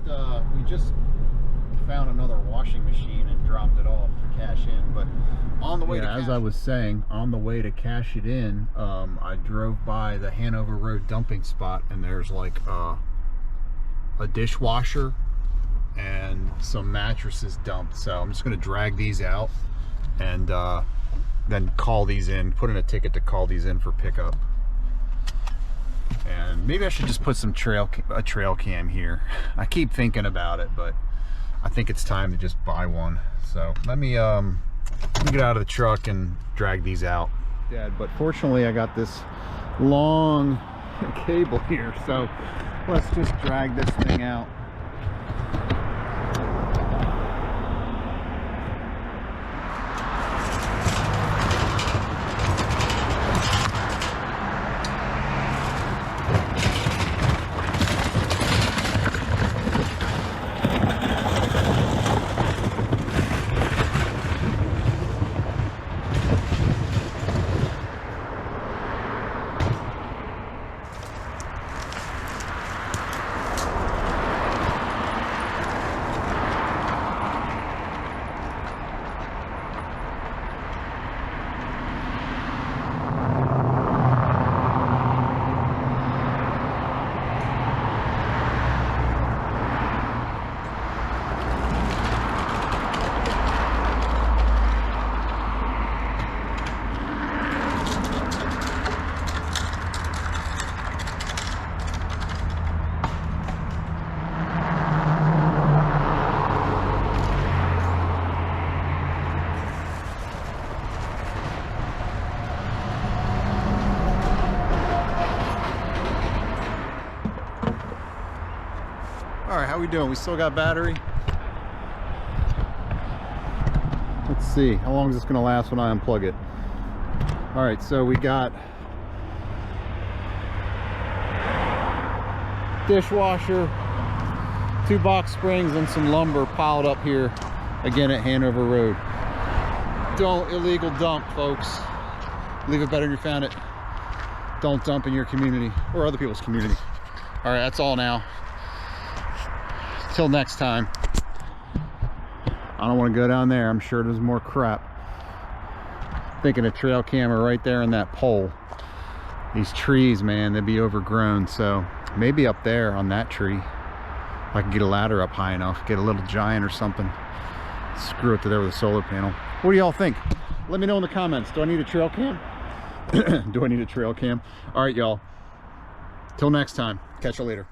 we just found another washing machine and dropped it off to cash in, but on the way to as I was saying, on the way to cash it in, I drove by the Hanover Rd Dumping spot, and there's like a dishwasher and some mattresses dumped. So I'm just going to drag these out and then call these in, put in a ticket to call these in for pickup. And maybe I should just put some trail cam here. I keep thinking about it, but I think it's time to just buy one. So let me get out of the truck and drag these out. Dad, but fortunately I got this long cable here, so let's just drag this thing out. All right, how we doing? We still got battery? Let's see, how long is this gonna last when I unplug it? All right, so we got dishwasher, 2 box springs, and some lumber piled up here again at Hanover Road. Don't illegal dump, folks. Leave it better than you found it. Don't dump in your community or other people's community. All right, that's all now. Till next time. I don't want to go down there. I'm sure there's more crap. Thinking a trail camera right there in that pole. These trees, man, they'd be overgrown. So maybe up there on that tree, I could get a ladder up high enough, get a little giant or something. Screw it to there with a solar panel. What do y'all think? Let me know in the comments. Do I need a trail cam? Do I need a trail cam? All right, y'all. Till next time. Catch you later.